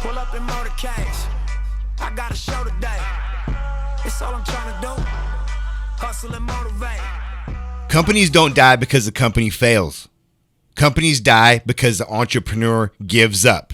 Pull up in motorcades. I got a show today. It's all I'm trying to do. Hustle and motivate. Companies don't die because the company fails. Companies die because the entrepreneur gives up.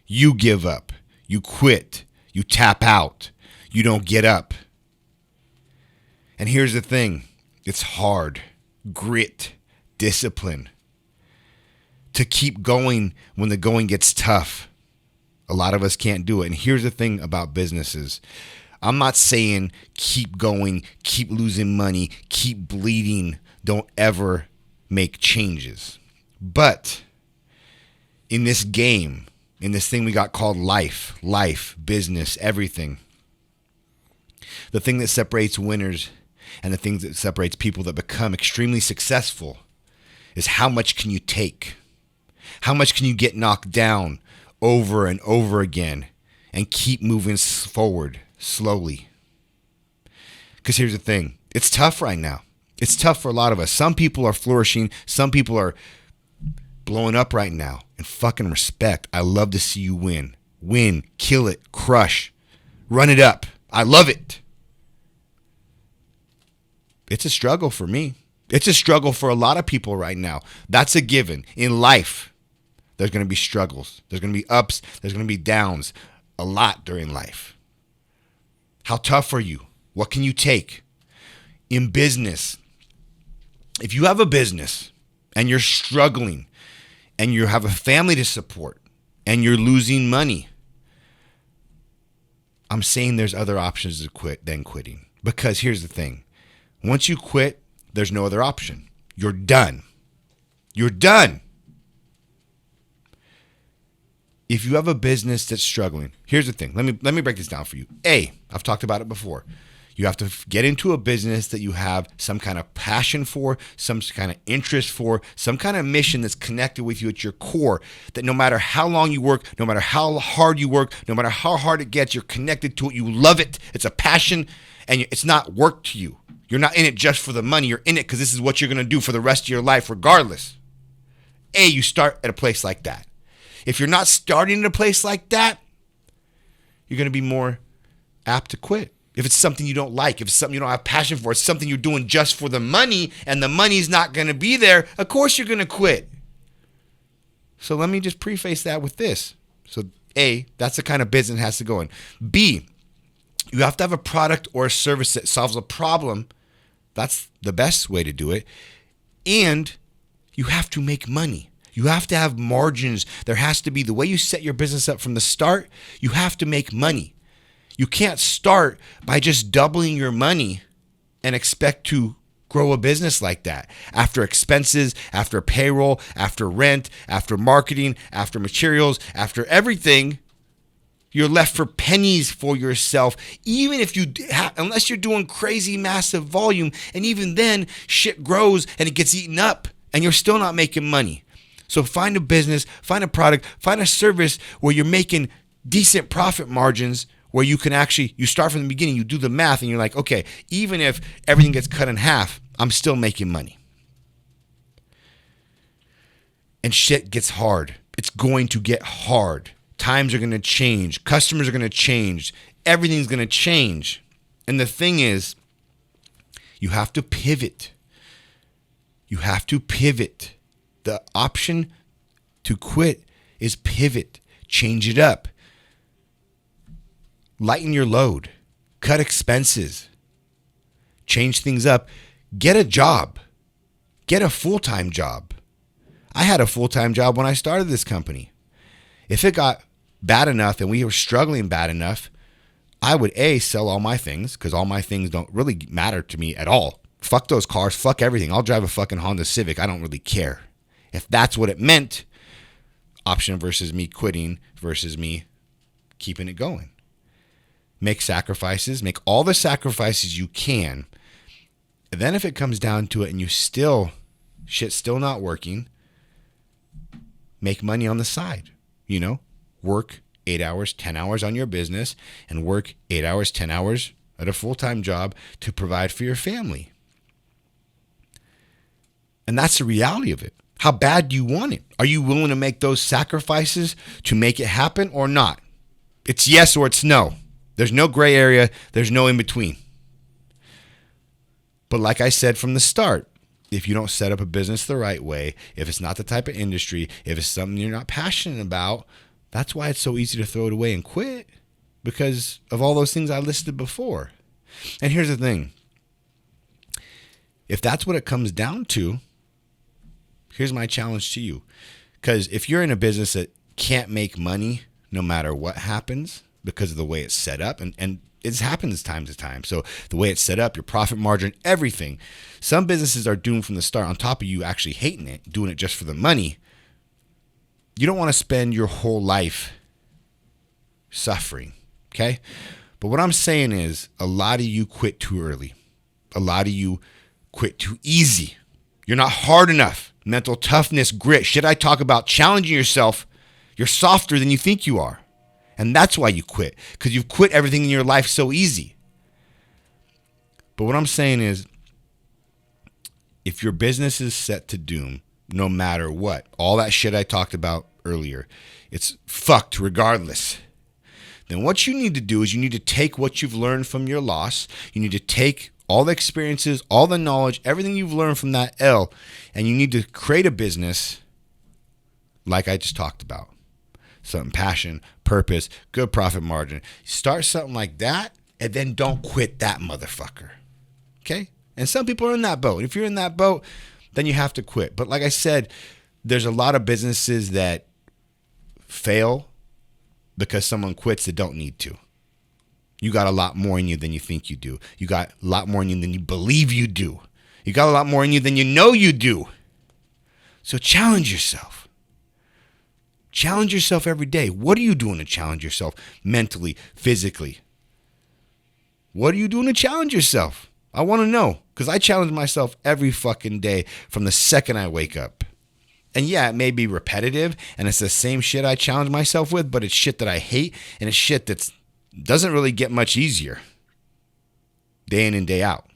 You give up. You quit. You tap out. You don't get up. And here's the thing. It's hard. Grit. Discipline. To keep going when the going gets tough. A lot of us can't do it. And here's the thing about businesses. I'm not saying keep going, keep losing money, keep bleeding. Don't ever make changes. But in this game, in this thing we got called life, business, everything, the thing that separates winners and the thing that separates people that become extremely successful is how much can you take? How much can you get knocked down over and over again and keep moving forward slowly? Because here's the thing. It's tough right now. It's tough for a lot of us. Some people are flourishing. Some people are blowing up right now. And fucking respect. I love to see you win. Win. Kill it. Crush. Run it up. I love it. It's a struggle for me. It's a struggle for a lot of people right now. That's a given. In life, there's going to be struggles. There's going to be ups. There's going to be downs. A lot during life. How tough are you? What can you take? In business, if you have a business and you're struggling and you have a family to support and you're losing money, I'm saying there's other options to quit than quitting. Because here's the thing. Once you quit, there's no other option. You're done. You're done. If you have a business that's struggling, here's the thing. Let me break this down for you. I've talked about it before. You have to get into a business that you have some kind of passion for, some kind of interest for, some kind of mission that's connected with you at your core, that no matter how long you work, no matter how hard you work, no matter how hard it gets, you're connected to it. You love it. It's a passion, and it's not work to you. You're not in it just for the money. You're in it because this is what you're going to do for the rest of your life regardless. You start at a place like that. If you're not starting at a place like that, you're going to be more apt to quit. If it's something you don't like, if it's something you don't have passion for, it's something you're doing just for the money and the money's not going to be there, of course you're going to quit. So let me just preface that with this. So A, that's the kind of business that has to go in. B, you have to have a product or a service that solves a problem. That's the best way to do it. And you have to make money. You have to have margins. There has to be the way you set your business up from the start. You have to make money. You can't start by just doubling your money and expect to grow a business like that. After expenses, after payroll, after rent, after marketing, after materials, after everything, you're left for pennies for yourself, even if unless you're doing crazy massive volume. And even then, shit grows and it gets eaten up and you're still not making money. So find a business, find a product, find a service where you're making decent profit margins, where you can actually, you start from the beginning, you do the math and you're like, okay, even if everything gets cut in half, I'm still making money. And shit gets hard. It's going to get hard. Times are going to change. Customers are going to change. Everything's going to change. And the thing is, you have to pivot. You have to pivot. The option to quit is pivot. Change it up. Lighten your load. Cut expenses. Change things up. Get a job. Get a full-time job. I had a full-time job when I started this company. If it got bad enough and we were struggling bad enough, I would sell all my things, because all my things don't really matter to me at all. Fuck those cars. Fuck everything. I'll drive a fucking Honda Civic. I don't really care. If that's what it meant, option versus me quitting versus me keeping it going. Make sacrifices. Make all the sacrifices you can. And then if it comes down to it and shit's still not working, make money on the side. Work 8 hours, 10 hours on your business and work 8 hours, 10 hours at a full-time job to provide for your family. And that's the reality of it. How bad do you want it? Are you willing to make those sacrifices to make it happen or not? It's yes or it's no. There's no gray area. There's no in between. But like I said from the start, if you don't set up a business the right way, if it's not the type of industry, if it's something you're not passionate about, that's why it's so easy to throw it away and quit, because of all those things I listed before. And here's the thing. If that's what it comes down to, here's my challenge to you. Because if you're in a business that can't make money no matter what happens because of the way it's set up, and it happens time to time. So the way it's set up, your profit margin, everything. Some businesses are doomed from the start, on top of you actually hating it, doing it just for the money. You don't want to spend your whole life suffering, okay? But what I'm saying is a lot of you quit too early. A lot of you quit too easy. You're not hard enough. Mental toughness, grit. Shit I talk about, challenging yourself. You're softer than you think you are. And that's why you quit, because you've quit everything in your life so easy. But what I'm saying is, if your business is set to doom, no matter what, all that shit I talked about earlier, it's fucked regardless. Then what you need to do is you need to take what you've learned from your loss. You need to take all the experiences, all the knowledge, everything you've learned from that L, and you need to create a business like I just talked about. Something passion, purpose, good profit margin. Start something like that, and then don't quit that motherfucker. Okay? And some people are in that boat. If you're in that boat, then you have to quit. But like I said, there's a lot of businesses that fail because someone quits that don't need to. You got a lot more in you than you think you do. You got a lot more in you than you believe you do. You got a lot more in you than you know you do. So challenge yourself. Challenge yourself every day. What are you doing to challenge yourself mentally, physically? What are you doing to challenge yourself? I want to know, because I challenge myself every fucking day from the second I wake up. And yeah, it may be repetitive, and it's the same shit I challenge myself with, but it's shit that I hate, and it's shit that doesn't really get much easier day in and day out.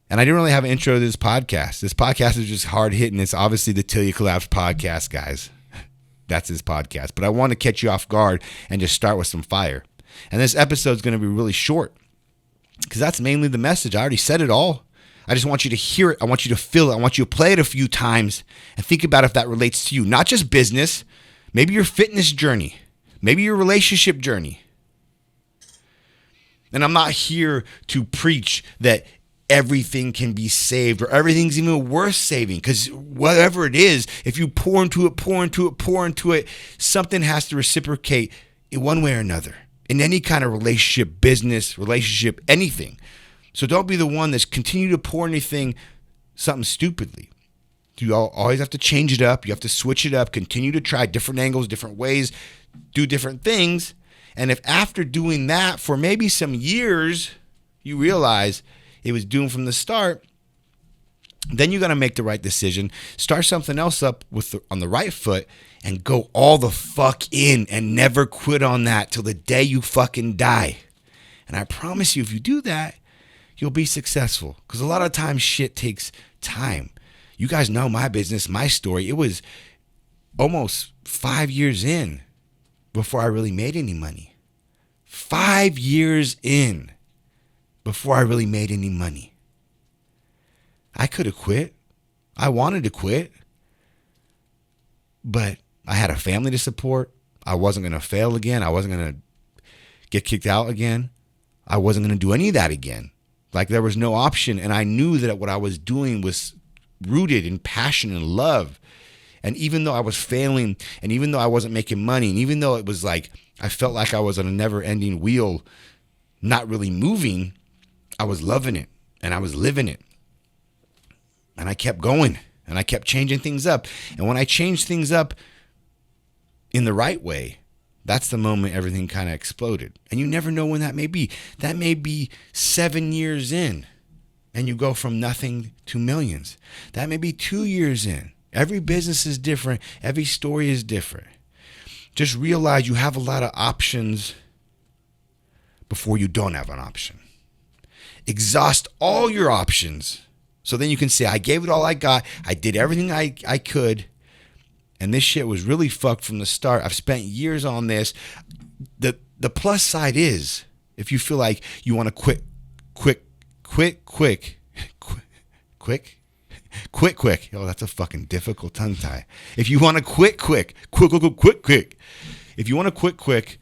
And I didn't really have an intro to this podcast. This podcast is just hard hitting. It's obviously the Till You Collapse podcast, guys. That's his podcast. But I want to catch you off guard and just start with some fire. And this episode is going to be really short because that's mainly the message. I already said it all. I just want you to hear it. I want you to feel it. I want you to play it a few times and think about if that relates to you. Not just business, maybe your fitness journey, maybe your relationship journey. And I'm not here to preach that everything can be saved or everything's even worth saving, because whatever it is, if you pour into it, something has to reciprocate in one way or another in any kind of relationship, business, relationship, anything. So don't be the one that's continue to pour anything, something stupidly. You always have to change it up. You have to switch it up, continue to try different angles, different ways, do different things. And if after doing that for maybe some years, you realize it was doomed from the start, then you got to make the right decision. Start something else up on the right foot and go all the fuck in and never quit on that till the day you fucking die. And I promise you, if you do that, you'll be successful. Because a lot of times shit takes time. You guys know my business, my story. It was almost 5 years in before I really made any money. 5 years in before I really made any money. I could have quit. I wanted to quit. But I had a family to support. I wasn't going to fail again. I wasn't going to get kicked out again. I wasn't going to do any of that again. Like there was no option. And I knew that what I was doing was rooted in passion and love. And even though I was failing, and even though I wasn't making money, and even though it was like I felt like I was on a never-ending wheel, not really moving, I was loving it and I was living it. And I kept going and I kept changing things up. And when I changed things up in the right way, that's the moment everything kind of exploded. And you never know when that may be. That may be 7 years in and you go from nothing to millions. That may be 2 years in. Every business is different. Every story is different. Just realize you have a lot of options before you don't have an option. Exhaust all your options So then you can say, I gave it all I got. I did everything I could. And this shit was really fucked from the start. I've spent years on this. The plus side is, if you feel like you want to quit quick. Oh, that's a fucking difficult tongue tie. If you want to quit quick. If you want to quit quick,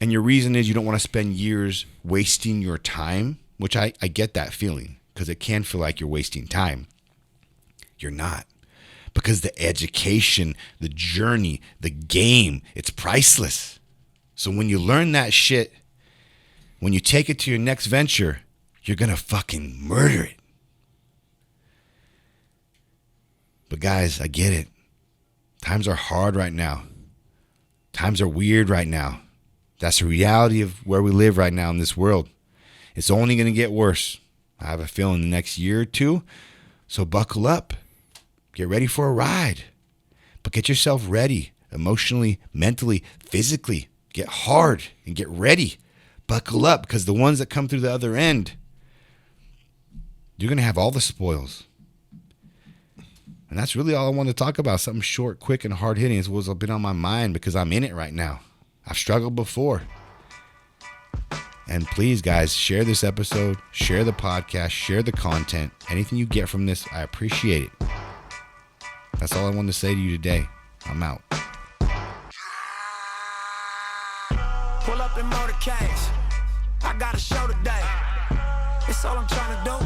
and your reason is you don't want to spend years wasting your time, which I get that feeling, because it can feel like you're wasting time. You're not. Because the education, the journey, the game, it's priceless. So when you learn that shit, when you take it to your next venture, you're going to fucking murder it. But guys, I get it. Times are hard right now. Times are weird right now. That's the reality of where we live right now in this world. It's only going to get worse. I have a feeling the next year or two. So buckle up. Get ready for a ride. But get yourself ready emotionally, mentally, physically. Get hard and get ready. Buckle up, because the ones that come through the other end, you're going to have all the spoils. And that's really all I want to talk about. Something short, quick, and hard hitting is what's been on my mind, because I'm in it right now. I've struggled before. And please, guys, share this episode, share the podcast, share the content. Anything you get from this, I appreciate it. That's all I wanted to say to you today. I'm out. Pull up in motorcades. I got a show today. It's all I'm trying to do.